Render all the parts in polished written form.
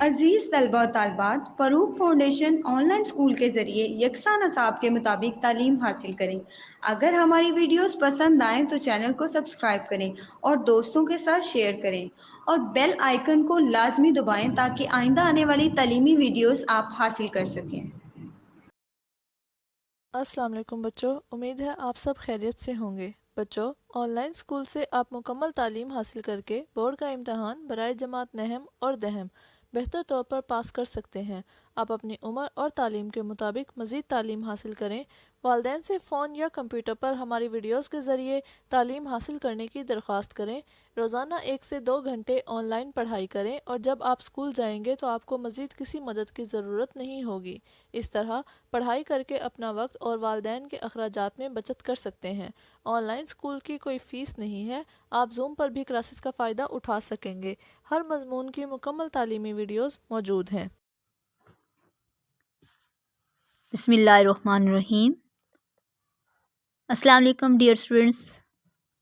عزیز طلبہ و طالبات، فروغ فاؤنڈیشن آن لائن اسکول کے ذریعے یکساں نصاب کے مطابق تعلیم حاصل کریں۔ اگر ہماری ویڈیوز پسند آئیں تو چینل کو سبسکرائب کریں اور دوستوں کے ساتھ شیئر کریں اور بیل آئیکن کو لازمی دبائیں تاکہ آئندہ آنے والی تعلیمی ویڈیوز آپ حاصل کر سکیں۔ السلام علیکم بچوں، امید ہے آپ سب خیریت سے ہوں گے۔ بچوں، آن لائن اسکول سے آپ مکمل تعلیم حاصل کر کے بورڈ کا امتحان برائے جماعت نہم اور دہم بہتر طور پر پاس کر سکتے ہیں۔ آپ اپنی عمر اور تعلیم کے مطابق مزید تعلیم حاصل کریں۔ والدین سے فون یا کمپیوٹر پر ہماری ویڈیوز کے ذریعے تعلیم حاصل کرنے کی درخواست کریں۔ روزانہ 1 سے 2 گھنٹے آن لائن پڑھائی کریں اور جب آپ اسکول جائیں گے تو آپ کو مزید کسی مدد کی ضرورت نہیں ہوگی۔ اس طرح پڑھائی کر کے اپنا وقت اور والدین کے اخراجات میں بچت کر سکتے ہیں۔ آن لائن اسکول کی کوئی فیس نہیں ہے، آپ زوم پر بھی کلاسز کا فائدہ اٹھا سکیں گے۔ ہر مضمون کی مکمل تعلیمی ویڈیوز موجود ہیں۔ بسم اللہ الرحمن الرحیم۔ السلام علیکم ڈیئر اسٹوڈنٹس،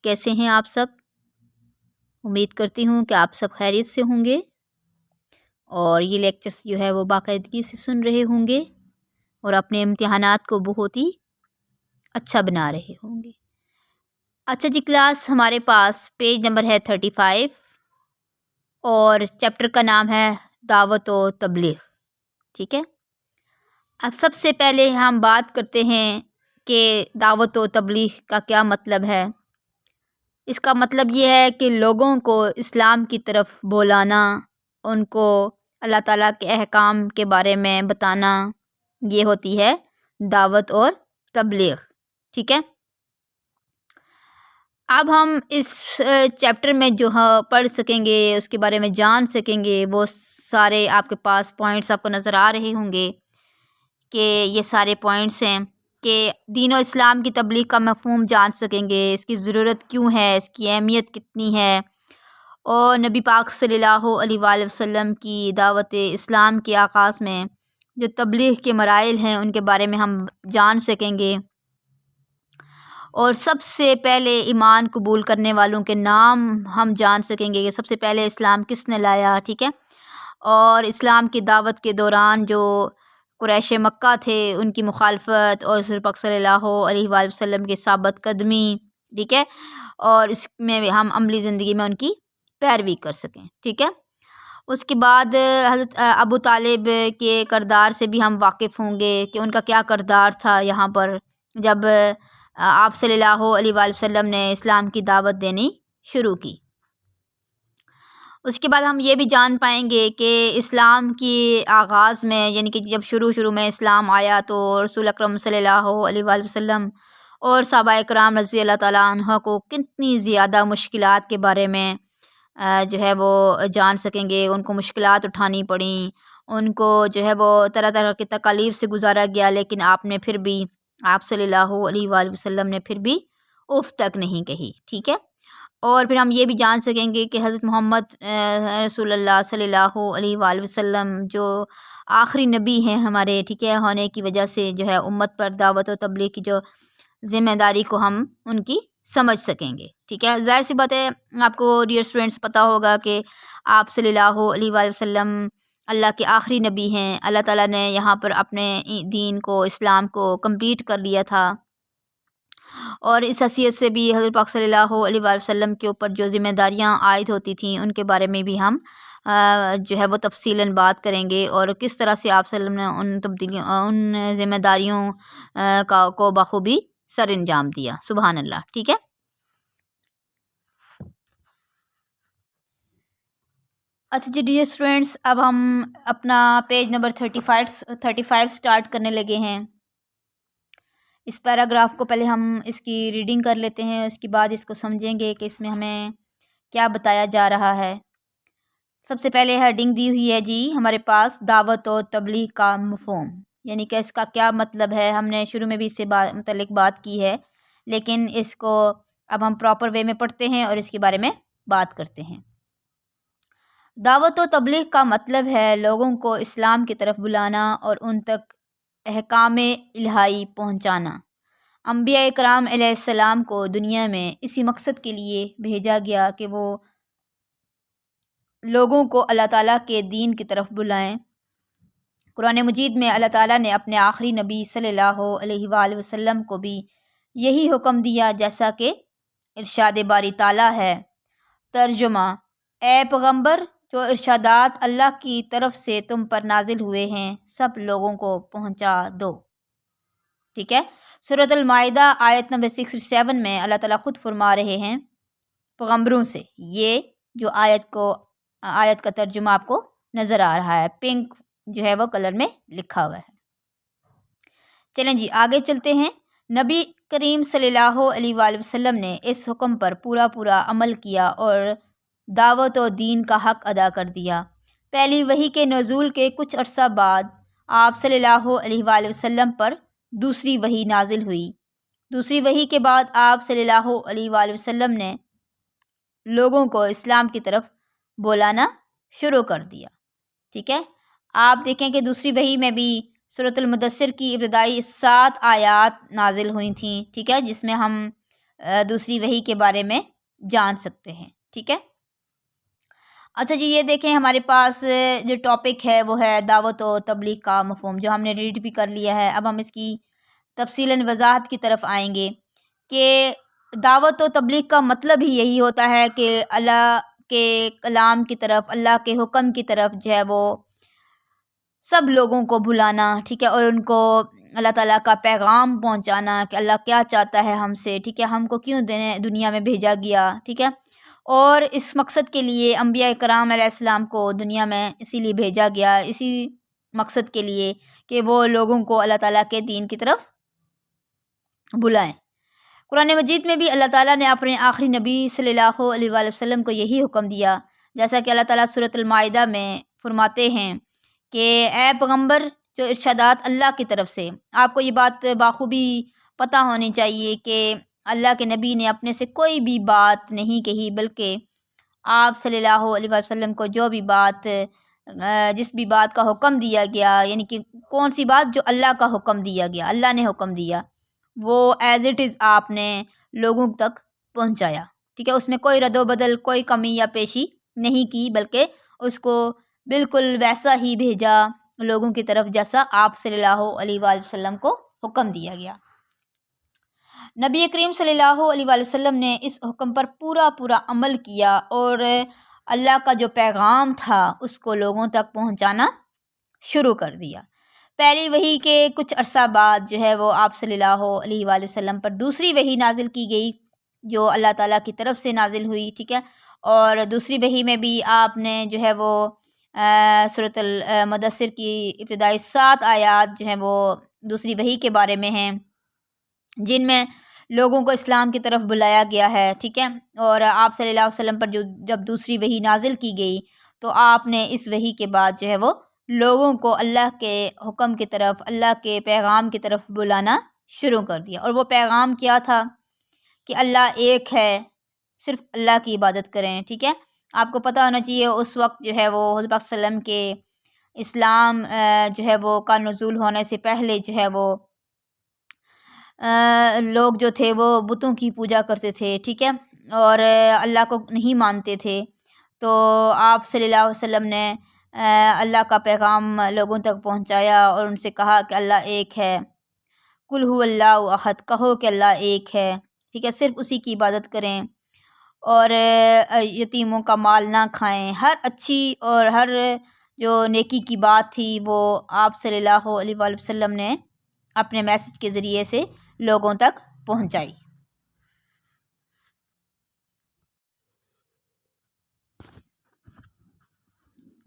کیسے ہیں آپ سب؟ امید کرتی ہوں کہ آپ سب خیریت سے ہوں گے اور یہ لیکچرز جو ہے وہ باقاعدگی سے سن رہے ہوں گے اور اپنے امتحانات کو بہت ہی اچھا بنا رہے ہوں گے۔ اچھا جی، کلاس ہمارے پاس پیج نمبر ہے 35 اور چیپٹر کا نام ہے دعوت و تبلیغ، ٹھیک ہے۔ اب سب سے پہلے ہم بات کرتے ہیں کہ دعوت و تبلیغ کا کیا مطلب ہے۔ اس کا مطلب یہ ہے کہ لوگوں کو اسلام کی طرف بلانا، ان کو اللہ تعالیٰ کے احکام کے بارے میں بتانا، یہ ہوتی ہے دعوت اور تبلیغ، ٹھیک ہے۔ اب ہم اس چیپٹر میں جو پڑھ سکیں گے، اس کے بارے میں جان سکیں گے، وہ سارے آپ کے پاس پوائنٹس آپ کو نظر آ رہے ہوں گے کہ یہ سارے پوائنٹس ہیں کہ دین و اسلام کی تبلیغ کا مفہوم جان سکیں گے، اس کی ضرورت کیوں ہے، اس کی اہمیت کتنی ہے، اور نبی پاک صلی اللہ علیہ وآلہ وسلم کی دعوت اسلام کے آغاز میں جو تبلیغ کے مراحل ہیں ان کے بارے میں ہم جان سکیں گے، اور سب سے پہلے ایمان قبول کرنے والوں کے نام ہم جان سکیں گے کہ سب سے پہلے اسلام کس نے لایا، ٹھیک ہے۔ اور اسلام کی دعوت کے دوران جو قریش مکہ تھے ان کی مخالفت اور رسول پاک صلی اللہ علیہ وآلہ وسلم کے ثابت قدمی، ٹھیک ہے، اور اس میں ہم عملی زندگی میں ان کی پیروی کر سکیں، ٹھیک ہے۔ اس کے بعد حضرت ابو طالب کے کردار سے بھی ہم واقف ہوں گے کہ ان کا کیا کردار تھا یہاں پر جب آپ صلی اللہ علیہ وآلہ وسلم نے اسلام کی دعوت دینی شروع کی۔ اس کے بعد ہم یہ بھی جان پائیں گے کہ اسلام کی آغاز میں، یعنی کہ جب شروع میں اسلام آیا تو رسول اکرم صلی اللہ علیہ وآلہ وسلم اور صحابہ کرام رضی اللہ تعالیٰ عنہ کو کتنی زیادہ مشکلات کے بارے میں جو ہے وہ جان سکیں گے۔ ان کو مشکلات اٹھانی پڑیں، ان کو جو ہے وہ طرح طرح کی تکالیف سے گزارا گیا، لیکن آپ صلی اللہ علیہ وآلہ وسلم نے پھر بھی اف تک نہیں کہی، ٹھیک ہے۔ اور پھر ہم یہ بھی جان سکیں گے کہ حضرت محمد رسول اللہ صلی اللہ علیہ وآلہ وسلم جو آخری نبی ہیں ہمارے، ٹھیک ہے، ہونے کی وجہ سے جو ہے امت پر دعوت و تبلیغ کی جو ذمہ داری کو ہم ان کی سمجھ سکیں گے، ٹھیک ہے۔ ظاہر سی بات ہے، آپ کو ڈیئر اسٹوڈنٹس پتہ ہوگا کہ آپ صلی اللہ علیہ وآلہ وسلم اللہ کے آخری نبی ہیں۔ اللہ تعالیٰ نے یہاں پر اپنے دین کو، اسلام کو کمپلیٹ کر لیا تھا، اور اس حیثیت سے بھی حضرت پاک صلی اللہ علیہ وآلہ وسلم کے اوپر جو ذمہ داریاں عائد ہوتی تھیں ان کے بارے میں بھی ہم جو ہے وہ تفصیلاً بات کریں گے، اور کس طرح سے آپ صلی اللہ علیہ وسلم نے ان ذمہ داریوں کو بخوبی سر انجام دیا، سبحان اللہ، ٹھیک ہے۔ اچھا جی ڈیئر اسٹوڈنٹس، اب ہم اپنا پیج نمبر 35 سٹارٹ کرنے لگے ہیں۔ اس پیراگراف کو پہلے ہم اس کی ریڈنگ کر لیتے ہیں، اس کے بعد اس کو سمجھیں گے کہ اس میں ہمیں کیا بتایا جا رہا ہے۔ سب سے پہلے ہیڈنگ دی ہوئی ہے جی ہمارے پاس دعوت و تبلیغ کا مفہوم، یعنی کہ اس کا کیا مطلب ہے۔ ہم نے شروع میں بھی اس سے متعلق بات کی ہے، لیکن اس کو اب ہم پراپر وے میں پڑھتے ہیں اور اس کے بارے میں بات کرتے ہیں۔ دعوت و تبلیغ کا مطلب ہے لوگوں کو اسلام کی طرف بلانا اور ان تک احکام الہی پہنچانا۔ انبیاء کرام علیہ السلام کو دنیا میں اسی مقصد کے لیے بھیجا گیا کہ وہ لوگوں کو اللہ تعالیٰ کے دین کی طرف بلائیں۔ قرآن مجید میں اللہ تعالیٰ نے اپنے آخری نبی صلی اللہ علیہ وآلہ وسلم کو بھی یہی حکم دیا، جیسا کہ ارشاد باری تعالیٰ ہے۔ ترجمہ: اے پیغمبر، جو ارشادات اللہ کی طرف سے تم پر نازل ہوئے ہیں سب لوگوں کو پہنچا دو۔ ٹھیک ہے، سورۃ المائدہ آیت نمبر 67 میں اللہ تعالیٰ خود فرما رہے ہیں پیغمبروں سے۔ یہ جو آیت کا ترجمہ آپ کو نظر آ رہا ہے، پنک جو ہے وہ کلر میں لکھا ہوا ہے۔ چلیں جی آگے چلتے ہیں۔ نبی کریم صلی اللہ علیہ وآلہ وسلم نے اس حکم پر پورا عمل کیا اور دعوت و دین کا حق ادا کر دیا۔ پہلی وحی کے نزول کے کچھ عرصہ بعد آپ صلی اللہ علیہ وآلہ وسلم پر دوسری وحی نازل ہوئی۔ دوسری وحی کے بعد آپ صلی اللہ علیہ وآلہ وسلم نے لوگوں کو اسلام کی طرف بلانا شروع کر دیا۔ ٹھیک ہے، آپ دیکھیں کہ دوسری وحی میں بھی سورۃ المدثر کی ابتدائی 7 آیات نازل ہوئی تھیں، ٹھیک ہے، جس میں ہم دوسری وحی کے بارے میں جان سکتے ہیں۔ ٹھیک ہے، اچھا جی یہ دیکھیں ہمارے پاس جو ٹاپک ہے وہ ہے دعوت و تبلیغ کا مفہوم، جو ہم نے ریڈ بھی کر لیا ہے۔ اب ہم اس کی تفصیلاً وضاحت کی طرف آئیں گے کہ دعوت و تبلیغ کا مطلب ہی یہی ہوتا ہے کہ اللہ کے کلام کی طرف، اللہ کے حکم کی طرف جو ہے وہ سب لوگوں کو بلانا، ٹھیک ہے، اور ان کو اللہ تعالیٰ کا پیغام پہنچانا کہ اللہ کیا چاہتا ہے ہم سے، ٹھیک ہے، ہم کو کیوں دنیا میں بھیجا گیا، ٹھیک ہے، اور اس مقصد کے لیے انبیاء کرام علیہ السلام کو دنیا میں اسی لیے بھیجا گیا، اسی مقصد کے لیے کہ وہ لوگوں کو اللہ تعالیٰ کے دین کی طرف بلائیں۔ قرآن مجید میں بھی اللہ تعالیٰ نے اپنے آخری نبی صلی اللہ علیہ وآلہ وسلم کو یہی حکم دیا، جیسا کہ اللہ تعالیٰ سورۃ المائدہ میں فرماتے ہیں کہ اے پیغمبر، جو ارشادات اللہ کی طرف سے، آپ کو یہ بات بخوبی پتہ ہونی چاہیے کہ اللہ کے نبی نے اپنے سے کوئی بھی بات نہیں کہی، بلکہ آپ صلی اللہ علیہ وسلم کو جو بھی بات جس بھی بات کا حکم دیا گیا، یعنی کہ کون سی بات جو اللہ کا حکم دیا گیا، اللہ نے حکم دیا، وہ ایز اٹ از آپ نے لوگوں تک پہنچایا۔ ٹھیک ہے، اس میں کوئی رد و بدل، کوئی کمی یا پیشی نہیں کی، بلکہ اس کو بالکل ویسا ہی بھیجا لوگوں کی طرف جیسا آپ صلی اللہ علیہ وآلہ وسلم کو حکم دیا گیا۔ نبی کریم صلی اللہ علیہ وآلہ وسلم نے اس حکم پر پورا عمل کیا اور اللہ کا جو پیغام تھا اس کو لوگوں تک پہنچانا شروع کر دیا۔ پہلی وحی کے کچھ عرصہ بعد جو ہے وہ آپ صلی اللہ علیہ وآلہ وسلم پر دوسری وحی نازل کی گئی، جو اللہ تعالیٰ کی طرف سے نازل ہوئی، ٹھیک ہے، اور دوسری وحی میں بھی آپ نے جو ہے وہ سورۃ المدثر کی ابتدائی 7 آیات جو ہیں وہ دوسری وحی کے بارے میں ہیں، جن میں لوگوں کو اسلام کی طرف بلایا گیا ہے، ٹھیک ہے، اور آپ صلی اللہ علیہ وسلم پر جب دوسری وحی نازل کی گئی تو آپ نے اس وحی کے بعد جو ہے وہ لوگوں کو اللہ کے حکم کی طرف، اللہ کے پیغام کی طرف بلانا شروع کر دیا۔ اور وہ پیغام کیا تھا کہ اللہ ایک ہے، صرف اللہ کی عبادت کریں، ٹھیک ہے۔ آپ کو پتہ ہونا چاہیے اس وقت جو ہے وہ حضور پاک صلی اللہ علیہ وسلم کے اسلام جو ہے وہ کا نزول ہونے سے پہلے جو ہے وہ لوگ جو تھے وہ بتوں کی پوجا کرتے تھے، ٹھیک ہے، اور اللہ کو نہیں مانتے تھے۔ تو آپ صلی اللہ علیہ وسلم نے اللہ کا پیغام لوگوں تک پہنچایا اور ان سے کہا کہ اللہ ایک ہے، قل هو اللہ احد، کہو کہ اللہ ایک ہے، ٹھیک ہے، صرف اسی کی عبادت کریں اور یتیموں کا مال نہ کھائیں۔ ہر اچھی اور ہر جو نیکی کی بات تھی وہ آپ صلی اللہ علیہ وآلہ وسلم نے اپنے میسج کے ذریعے سے لوگوں تک پہنچائی۔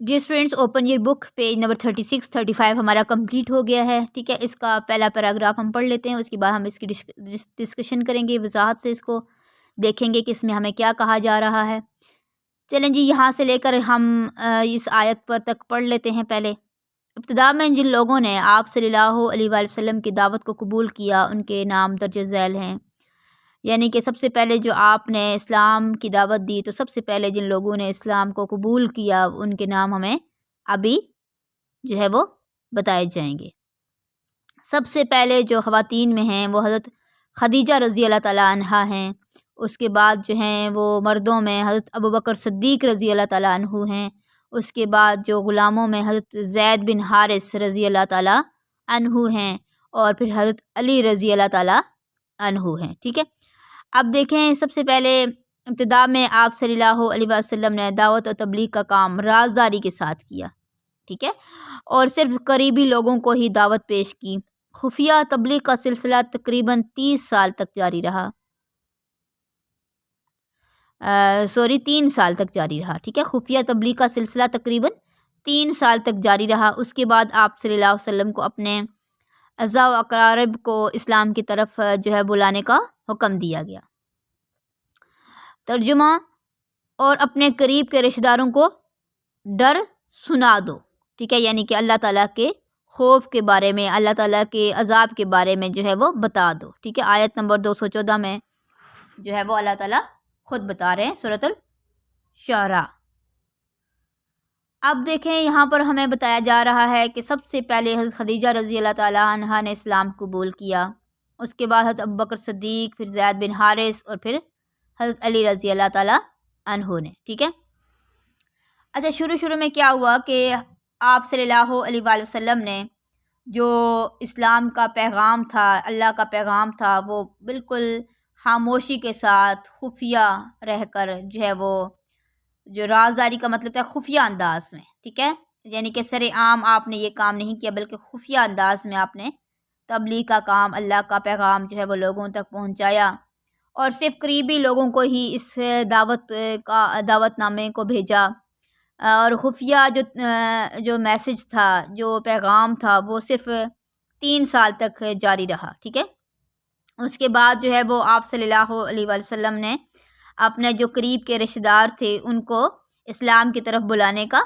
Dear students, open your book, page number 36 35 ہمارا کمپلیٹ ہو گیا ہے، ٹھیک ہے۔ اس کا پہلا پیراگراف ہم پڑھ لیتے ہیں، اس کے بعد ہم اس کی ڈسکشن کریں گے، وضاحت سے اس کو دیکھیں گے کہ اس میں ہمیں کیا کہا جا رہا ہے۔ چلیں جی یہاں سے لے کر ہم اس آیت پر تک پڑھ لیتے ہیں۔ پہلے ابتدا میں جن لوگوں نے آپ صلی اللہ علیہ وآلہ وسلم کی دعوت کو قبول کیا ان کے نام درج ذیل ہیں، یعنی کہ سب سے پہلے جو آپ نے اسلام کی دعوت دی تو سب سے پہلے جن لوگوں نے اسلام کو قبول کیا ان کے نام ہمیں ابھی جو ہے وہ بتائے جائیں گے۔ سب سے پہلے جو خواتین میں ہیں وہ حضرت خدیجہ رضی اللہ تعالیٰ عنہا ہیں، اس کے بعد جو ہیں وہ مردوں میں حضرت ابوبکر صدیق رضی اللہ تعالیٰ عنہ ہیں، اس کے بعد جو غلاموں میں حضرت زید بن حارث رضی اللہ تعالیٰ عنہ ہیں، اور پھر حضرت علی رضی اللہ تعالیٰ عنہ ہیں، ٹھیک ہے۔ اب دیکھیں، سب سے پہلے ابتدا میں آپ صلی اللہ علیہ وسلم نے دعوت و تبلیغ کا کام رازداری کے ساتھ کیا، ٹھیک ہے، اور صرف قریبی لوگوں کو ہی دعوت پیش کی۔ خفیہ تبلیغ کا سلسلہ تقریباً 30 سال تک جاری رہا، 3 سال تک جاری رہا، ٹھیک ہے۔ خفیہ تبلیغ کا سلسلہ تقریباً 3 سال تک جاری رہا۔ اس کے بعد آپ صلی اللہ علیہ وسلم کو اپنے اعزاء و اقارب کو اسلام کی طرف جو ہے بلانے کا حکم دیا گیا۔ ترجمہ: اور اپنے قریب کے رشتہ داروں کو ڈر سنا دو، ٹھیک ہے، یعنی کہ اللہ تعالیٰ کے خوف کے بارے میں، اللہ تعالیٰ کے عذاب کے بارے میں جو ہے وہ بتا دو، ٹھیک ہے۔ آیت نمبر 214 میں جو ہے وہ اللہ تعالیٰ خود بتا رہے ہیں، سورۃ الشعراء۔ اب دیکھیں، یہاں پر ہمیں بتایا جا رہا ہے کہ سب سے پہلے حضرت خدیجہ رضی اللہ تعالیٰ عنہا نے اسلام قبول کیا، اس کے بعد حضرت ابوبکر صدیق، پھر زید بن حارث، اور پھر حضرت علی رضی اللہ تعالیٰ عنہ نے، ٹھیک ہے۔ اچھا، شروع میں کیا ہوا کہ آپ صلی اللہ علیہ وآلہ وسلم نے جو اسلام کا پیغام تھا، اللہ کا پیغام تھا، وہ بالکل خاموشی کے ساتھ خفیہ رہ کر جو ہے وہ، جو رازداری کا مطلب تھا خفیہ انداز میں، ٹھیک ہے، یعنی کہ سر عام آپ نے یہ کام نہیں کیا، بلکہ خفیہ انداز میں آپ نے تبلیغ کا کام، اللہ کا پیغام جو ہے وہ لوگوں تک پہنچایا، اور صرف قریبی لوگوں کو ہی اس دعوت نامے کو بھیجا، اور خفیہ جو میسج تھا، جو پیغام تھا، وہ صرف 3 سال تک جاری رہا، ٹھیک ہے۔ اس کے بعد جو ہے وہ آپ صلی اللہ علیہ وآلہ وسلم نے اپنے جو قریب کے رشتہ دار تھے ان کو اسلام کی طرف بلانے کا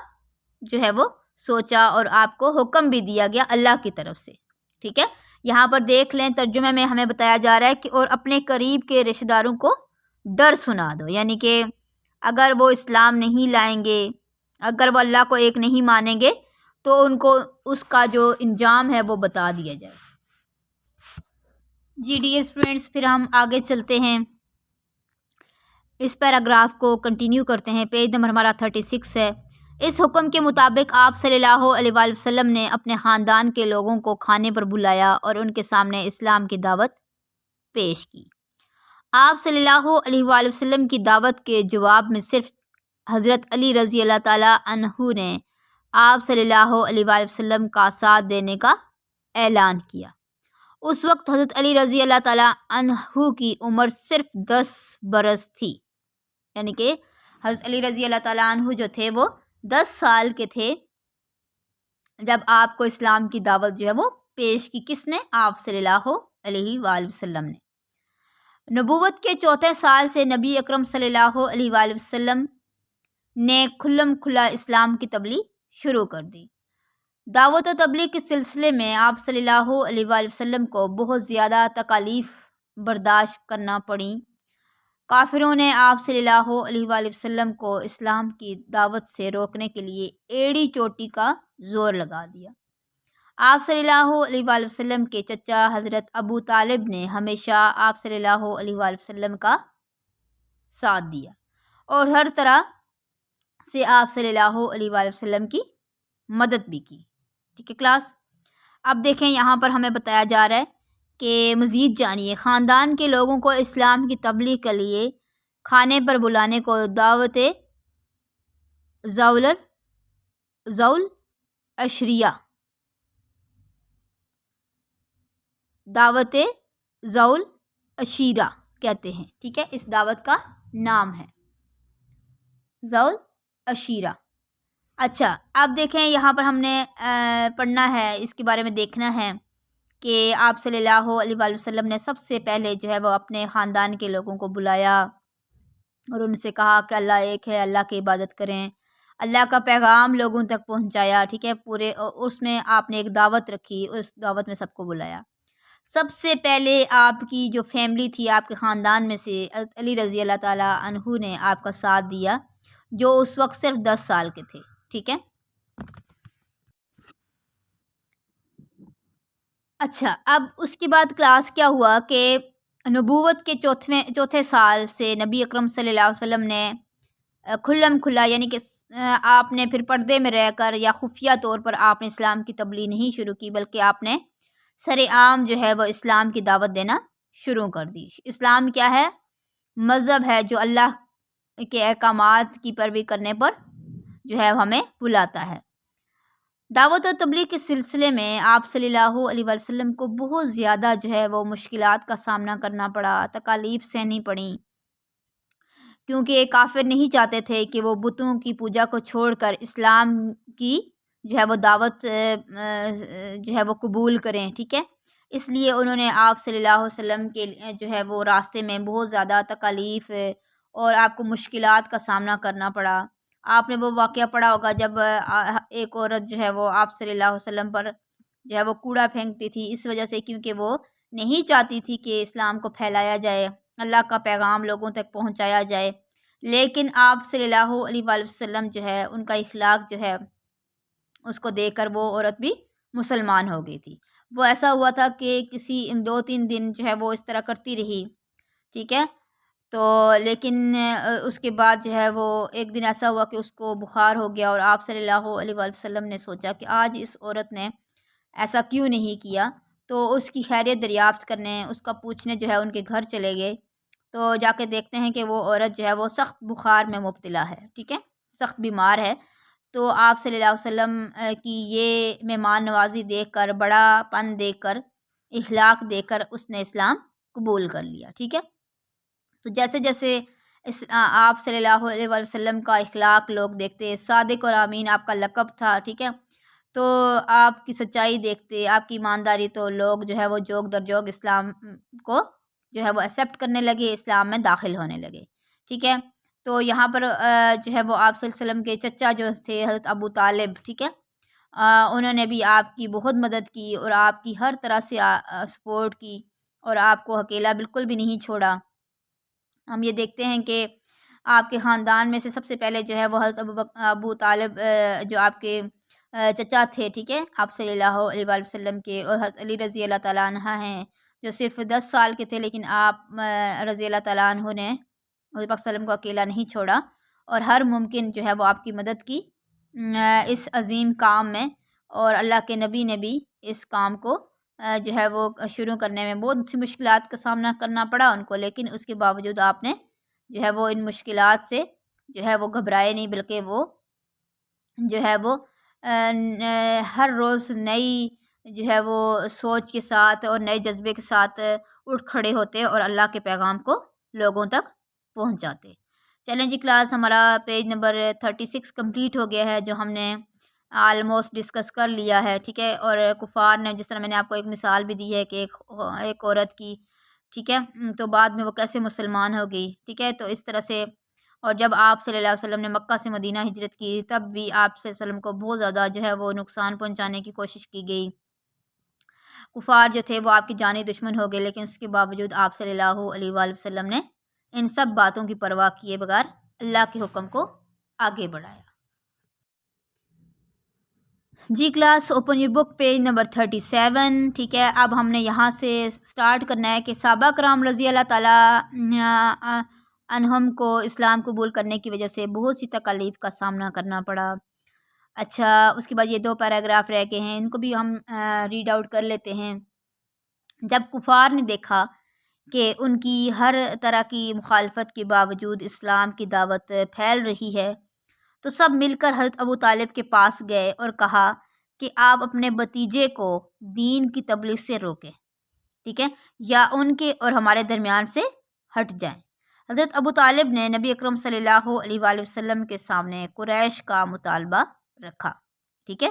جو ہے وہ سوچا، اور آپ کو حکم بھی دیا گیا اللہ کی طرف سے، ٹھیک ہے۔ یہاں پر دیکھ لیں، ترجمے میں ہمیں بتایا جا رہا ہے کہ اور اپنے قریب کے رشتہ داروں کو ڈر سنا دو، یعنی کہ اگر وہ اسلام نہیں لائیں گے، اگر وہ اللہ کو ایک نہیں مانیں گے، تو ان کو اس کا جو انجام ہے وہ بتا دیا جائے۔ جی ڈیئر فرینڈس، پھر ہم آگے چلتے ہیں، اس پیراگراف کو کنٹینیو کرتے ہیں۔ پیج نمبر ہمارا 36 ہے۔ اس حکم کے مطابق آپ صلی اللہ علیہ وآلہ وسلم نے اپنے خاندان کے لوگوں کو کھانے پر بلایا اور ان کے سامنے اسلام کی دعوت پیش کی۔ آپ صلی اللہ علیہ وآلہ وسلم کی دعوت کے جواب میں صرف حضرت علی رضی اللہ تعالیٰ عنہ نے آپ صلی اللہ علیہ وآلہ وسلم کا ساتھ دینے کا اعلان کیا۔ اس وقت حضرت علی رضی اللہ تعالیٰ عنہ کی عمر صرف 10 برس تھی، یعنی کہ حضرت علی رضی اللہ تعالیٰ عنہ جو تھے وہ 10 سال کے تھے جب آپ کو اسلام کی دعوت جو ہے وہ پیش کی۔ کس نے؟ آپ صلی اللہ علیہ وآلہ وسلم نے۔ نبوت کے 4تھے سال سے نبی اکرم صلی اللہ علیہ وآلہ وسلم نے کھلم کھلا اسلام کی تبلیغ شروع کر دی۔ دعوت و تبلیغ کے سلسلے میں آپ صلی اللہ علیہ وآلہ وسلم کو بہت زیادہ تکالیف برداشت کرنا پڑیں۔ کافروں نے آپ صلی اللہ علیہ وآلہ وسلم کو اسلام کی دعوت سے روکنے کے لیے ایڑی چوٹی کا زور لگا دیا۔ آپ صلی اللہ علیہ وآلہ وسلم کے چچا حضرت ابو طالب نے ہمیشہ آپ صلی اللہ علیہ وآلہ وسلم کا ساتھ دیا اور ہر طرح سے آپ صلی اللہ علیہ وآلہ وسلم کی مدد بھی کی، ٹھیک ہے کلاس۔ اب دیکھیں، یہاں پر ہمیں بتایا جا رہا ہے کہ مزید جانیے، خاندان کے لوگوں کو اسلام کی تبلیغ کے لیے کھانے پر بلانے کو دعوت ذوال عشریہ، دعوت ذوال عشیرہ کہتے ہیں، ٹھیک ہے، اس دعوت کا نام ہے ذوال عشیرہ۔ اچھا، اب دیکھیں، یہاں پر ہم نے پڑھنا ہے، اس کے بارے میں دیکھنا ہے کہ آپ صلی اللہ علیہ وآلہ وسلم نے سب سے پہلے جو ہے وہ اپنے خاندان کے لوگوں کو بلایا اور ان سے کہا کہ اللہ ایک ہے، اللہ کی عبادت کریں، اللہ کا پیغام لوگوں تک پہنچایا، ٹھیک ہے، پورے اس میں آپ نے ایک دعوت رکھی، اس دعوت میں سب کو بلایا۔ سب سے پہلے آپ کی جو فیملی تھی، آپ کے خاندان میں سے علی رضی اللہ تعالیٰ عنہ نے آپ کا ساتھ دیا، جو اس وقت صرف 10 سال کے تھے، ٹھیک ہے۔ اچھا، اب اس کے بعد کلاس کیا ہوا کہ نبوت کے چوتھے سال سے نبی اکرم صلی اللہ علیہ وسلم نے کھلم کھلا یعنی کہ آپ نے پھر پردے میں رہ کر یا خفیہ طور پر آپ نے اسلام کی تبلیغ نہیں شروع کی، بلکہ آپ نے سر عام جو ہے وہ اسلام کی دعوت دینا شروع کر دی۔ اسلام کیا ہے؟ مذہب ہے جو اللہ کے احکامات کی پیروی کرنے پر جو ہے ہمیں بلاتا ہے۔ دعوت و تبلیغ کے سلسلے میں آپ صلی اللہ علیہ وسلم کو بہت زیادہ جو ہے وہ مشکلات کا سامنا کرنا پڑا، تکالیف سہنی پڑیں، کیونکہ کافر نہیں چاہتے تھے کہ وہ بتوں کی پوجا کو چھوڑ کر اسلام کی جو ہے وہ دعوت جو ہے وہ قبول کریں، ٹھیک ہے۔ اس لیے انہوں نے آپ صلی اللہ علیہ وسلم کے جو ہے وہ راستے میں بہت زیادہ تکالیف اور آپ کو مشکلات کا سامنا کرنا پڑا۔ آپ نے وہ واقعہ پڑھا ہوگا جب ایک عورت جو ہے وہ آپ صلی اللہ علیہ وسلم پر جو ہے وہ کوڑا پھینکتی تھی، اس وجہ سے کیونکہ وہ نہیں چاہتی تھی کہ اسلام کو پھیلایا جائے، اللہ کا پیغام لوگوں تک پہنچایا جائے۔ لیکن آپ صلی اللہ علیہ وآلہ وسلم جو ہے ان کا اخلاق جو ہے اس کو دیکھ کر وہ عورت بھی مسلمان ہو گئی تھی۔ وہ ایسا ہوا تھا کہ کسی 2-3 دن جو ہے وہ اس طرح کرتی رہی، ٹھیک ہے، تو لیکن اس کے بعد جو ہے وہ ایک دن ایسا ہوا کہ اس کو بخار ہو گیا، اور آپ صلی اللہ علیہ وآلہ وسلم نے سوچا کہ آج اس عورت نے ایسا کیوں نہیں کیا، تو اس کی خیریت دریافت کرنے، اس کا پوچھنے جو ہے ان کے گھر چلے گئے، تو جا کے دیکھتے ہیں کہ وہ عورت جو ہے وہ سخت بخار میں مبتلا ہے، ٹھیک ہے، سخت بیمار ہے۔ تو آپ صلی اللہ علیہ وسلم کی یہ مہمان نوازی دیکھ کر، بڑا پن دیکھ کر، اخلاق دیکھ کر اس نے اسلام قبول کر لیا، ٹھیک ہے۔ تو جیسے جیسے آپ صلی اللہ علیہ وآلہ وسلم کا اخلاق لوگ دیکھتے، صادق اور امین آپ کا لقب تھا، ٹھیک ہے، تو آپ کی سچائی دیکھتے، آپ کی ایمانداری، تو لوگ جو ہے وہ جوگ در جوگ اسلام کو جو ہے وہ ایکسیپٹ کرنے لگے، اسلام میں داخل ہونے لگے، ٹھیک ہے۔ تو یہاں پر جو ہے وہ آپ صلی اللہ علیہ وسلم کے چچا جو تھے حضرت ابو طالب، ٹھیک ہے، انہوں نے بھی آپ کی بہت مدد کی اور آپ کی ہر طرح سے سپورٹ کی، اور آپ کو اکیلا بالکل بھی نہیں چھوڑا۔ ہم یہ دیکھتے ہیں کہ آپ کے خاندان میں سے سب سے پہلے جو ہے وہ حضرت ابو طالب جو آپ کے چچا تھے، ٹھیک ہے، آپ صلی اللہ علیہ وآلہ وسلم کے، اور حضرت علی رضی اللہ تعالیٰ عنہ ہیں جو صرف 10 سال کے تھے، لیکن آپ رضی اللہ تعالیٰ عنہ نے حضور پاک صلی اللہ علیہ وسلم کو اکیلا نہیں چھوڑا، اور ہر ممکن جو ہے وہ آپ کی مدد کی اس عظیم کام میں، اور اللہ کے نبی نے بھی اس کام کو جو ہے وہ شروع کرنے میں بہت سی مشکلات کا سامنا کرنا پڑا ان کو، لیکن اس کے باوجود آپ نے جو ہے وہ ان مشکلات سے جو ہے وہ گھبرائے نہیں، بلکہ وہ جو ہے وہ ہر روز نئی جو ہے وہ سوچ کے ساتھ اور نئے جذبے کے ساتھ اٹھ کھڑے ہوتے اور اللہ کے پیغام کو لوگوں تک پہنچاتے۔ چلیں جی، کلاس ہمارا پیج نمبر 36 کمپلیٹ ہو گیا ہے، جو ہم نے آلموسٹ ڈسکس کر لیا ہے، ٹھیک ہے۔ اور کفار نے، جس طرح میں نے آپ کو ایک مثال بھی دی ہے کہ ایک عورت کی، ٹھیک ہے، تو بعد میں وہ کیسے مسلمان ہو گئی، ٹھیک ہے، تو اس طرح سے۔ اور جب آپ صلی اللہ علیہ وسلم نے مکہ سے مدینہ ہجرت کی، تب بھی آپ صلی اللہ علیہ وسلم کو بہت زیادہ جو ہے وہ نقصان پہنچانے کی کوشش کی گئی، کفار جو تھے وہ آپ کی جانی دشمن ہو گئے، لیکن اس کے باوجود آپ صلی اللہ علیہ وآلہ وسلم نے ان سب باتوں کی پرواہ کیے بغیر اللہ کے حکم کو آگے بڑھایا۔ جی class, open your book page number 37، ٹھیک ہے۔ اب ہم نے یہاں سے سٹارٹ کرنا ہے کہ صحابہ کرام رضی اللہ تعالیٰ عنہم کو اسلام قبول کرنے کی وجہ سے بہت سی تکالیف کا سامنا کرنا پڑا۔ اچھا، اس کے بعد یہ 2 پیراگراف رہ گئے ہیں، ان کو بھی ہم ریڈ آؤٹ کر لیتے ہیں۔ جب کفار نے دیکھا کہ ان کی ہر طرح کی مخالفت کے باوجود اسلام کی دعوت پھیل رہی ہے، تو سب مل کر حضرت ابو طالب کے پاس گئے اور کہا کہ آپ اپنے بھتیجے کو دین کی تبلیغ سے روکیں، ٹھیک ہے، یا ان کے اور ہمارے درمیان سے ہٹ جائیں۔ حضرت ابو طالب نے نبی اکرم صلی اللہ علیہ وآلہ وسلم کے سامنے قریش کا مطالبہ رکھا، ٹھیک ہے۔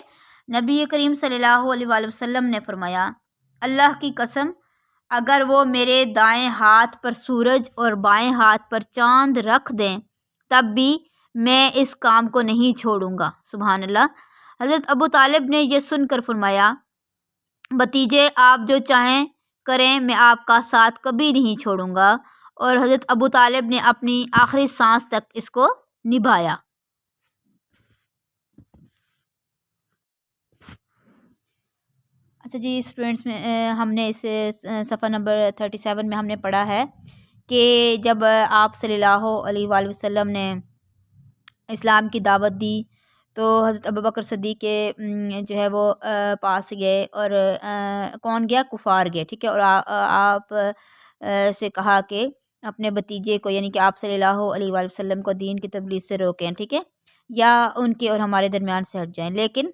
نبی کریم صلی اللہ علیہ وآلہ وسلم نے فرمایا، اللہ کی قسم، اگر وہ میرے دائیں ہاتھ پر سورج اور بائیں ہاتھ پر چاند رکھ دیں تب بھی میں اس کام کو نہیں چھوڑوں گا، سبحان اللہ۔ حضرت ابو طالب نے یہ سن کر فرمایا، بھتیجے آپ جو چاہیں کریں، میں آپ کا ساتھ کبھی نہیں چھوڑوں گا، اور حضرت ابو طالب نے اپنی آخری سانس تک اس کو نبھایا۔ اچھا جی اسٹوڈنٹس میں ہم نے اس صفحہ نمبر 37 میں ہم نے پڑھا ہے کہ جب آپ صلی اللہ علیہ وآلہ وسلم نے اسلام کی دعوت دی تو حضرت ابوبکر صدیق کے جو ہے وہ پاس گئے، اور کون گیا؟ کفار گئے، ٹھیک ہے، اور آپ سے کہا کہ اپنے بھتیجے کو یعنی کہ آپ صلی اللہ علیہ وآلہ وسلم کو دین کی تبلیغ سے روکیں، ٹھیک ہے، یا ان کے اور ہمارے درمیان سے ہٹ جائیں۔ لیکن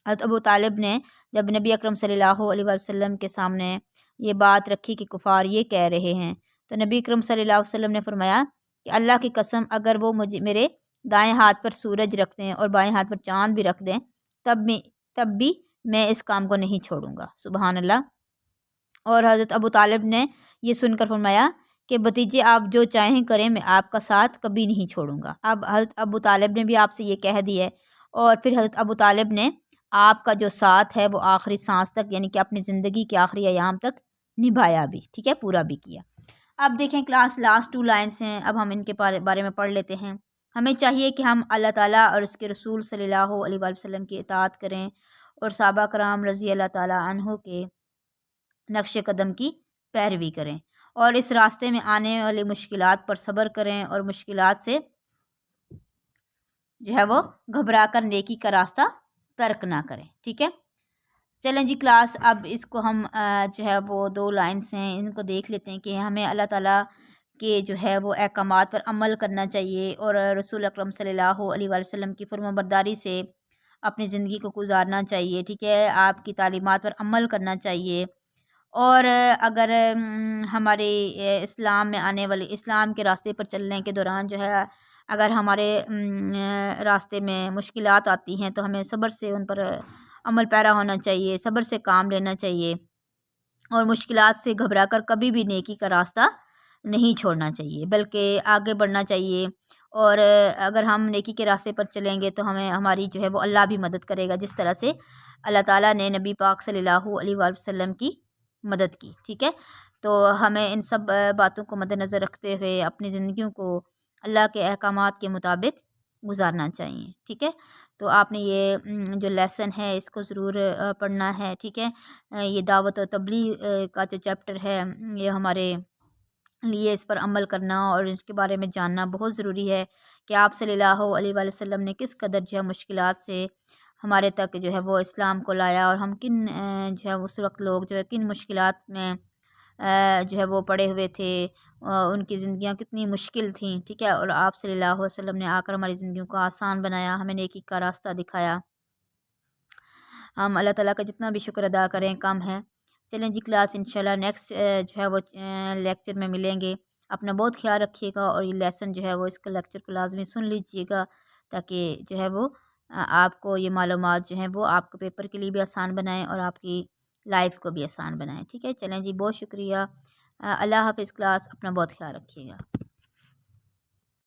حضرت ابو طالب نے جب نبی اکرم صلی اللہ علیہ وآلہ وسلم کے سامنے یہ بات رکھی کہ کفار یہ کہہ رہے ہیں، تو نبی اکرم صلی اللہ علیہ وسلم نے فرمایا کہ اللہ کی قسم اگر وہ میرے دائیں ہاتھ پر سورج رکھ دیں اور بائیں ہاتھ پر چاند بھی رکھ دیں تب بھی میں اس کام کو نہیں چھوڑوں گا، سبحان اللہ۔ اور حضرت ابو طالب نے یہ سن کر فرمایا کہ بھتیجے آپ جو چاہیں کریں، میں آپ کا ساتھ کبھی نہیں چھوڑوں گا۔ اب حضرت ابو طالب نے بھی آپ سے یہ کہہ دیا ہے، اور پھر حضرت ابو طالب نے آپ کا جو ساتھ ہے وہ آخری سانس تک یعنی کہ اپنی زندگی کے آخری ایام تک نبھایا بھی، ٹھیک ہے، پورا بھی کیا۔ اب دیکھیں کلاس لاسٹ 2 لائنس ہیں، اب ہم ان کے بارے میں پڑھ لیتے ہیں۔ ہمیں چاہیے کہ ہم اللہ تعالیٰ اور اس کے رسول صلی اللہ علیہ وآلہ وسلم کی اطاعت کریں اور صحابہ کرام رضی اللہ تعالیٰ عنہ کے نقش قدم کی پیروی کریں، اور اس راستے میں آنے والی مشکلات پر صبر کریں اور مشکلات سے جو ہے وہ گھبرا کر نیکی کا راستہ ترک نہ کریں، ٹھیک ہے۔ چلیں جی کلاس، اب اس کو ہم جو ہے وہ 2 لائنس ہیں ان کو دیکھ لیتے ہیں کہ ہمیں اللہ تعالیٰ کے جو ہے وہ احکامات پر عمل کرنا چاہیے اور رسول اکرم صلی اللہ علیہ وآلہ وسلم کی فرمانبرداری سے اپنی زندگی کو گزارنا چاہیے، ٹھیک ہے، آپ کی تعلیمات پر عمل کرنا چاہیے، اور اگر ہمارے اسلام میں آنے والے اسلام کے راستے پر چلنے کے دوران جو ہے اگر ہمارے راستے میں مشکلات آتی ہیں تو ہمیں صبر سے ان پر عمل پیرا ہونا چاہیے، صبر سے کام لینا چاہیے، اور مشکلات سے گھبرا کر کبھی بھی نیکی کا راستہ نہیں چھوڑنا چاہیے بلکہ آگے بڑھنا چاہیے۔ اور اگر ہم نیکی کے راستے پر چلیں گے تو ہمیں ہماری جو ہے وہ اللہ بھی مدد کرے گا، جس طرح سے اللہ تعالیٰ نے نبی پاک صلی اللہ علیہ وآلہ وسلم کی مدد کی، ٹھیک ہے۔ تو ہمیں ان سب باتوں کو مد نظر رکھتے ہوئے اپنی زندگیوں کو اللہ کے احکامات کے مطابق گزارنا چاہیے، ٹھیک ہے۔ تو آپ نے یہ جو لیسن ہے اس کو ضرور پڑھنا ہے، ٹھیک ہے۔ یہ دعوت و تبلیغ کا جو چیپٹر ہے یہ ہمارے لیے اس پر عمل کرنا اور اس کے بارے میں جاننا بہت ضروری ہے کہ آپ صلی اللہ علیہ وآلہ وسلم نے کس قدر جو ہے مشکلات سے ہمارے تک جو ہے وہ اسلام کو لایا، اور ہم کن جو ہے اس وقت لوگ جو ہے کن مشکلات میں جو ہے وہ پڑے ہوئے تھے، ان کی زندگیاں کتنی مشکل تھیں، ٹھیک ہے، اور آپ صلی اللہ علیہ وسلم نے آ کر ہماری زندگیوں کو آسان بنایا، ہمیں نیکی کا راستہ دکھایا۔ ہم اللہ تعالیٰ کا جتنا بھی شکر ادا کریں کم ہے۔ چلیں جی کلاس انشاءاللہ نیکسٹ جو ہے وہ لیکچر میں ملیں گے۔ اپنا بہت خیال رکھیے گا، اور یہ لیسن جو ہے وہ اس کا لیکچر کو لازمی سن لیجیے گا تاکہ جو ہے وہ آپ کو یہ معلومات جو ہیں وہ آپ کو پیپر کے لیے بھی آسان بنائیں اور آپ کی لائف کو بھی آسان بنائیں، ٹھیک ہے۔ چلیں جی بہت شکریہ، اللہ حافظ کلاس، اپنا بہت خیال رکھیے گا۔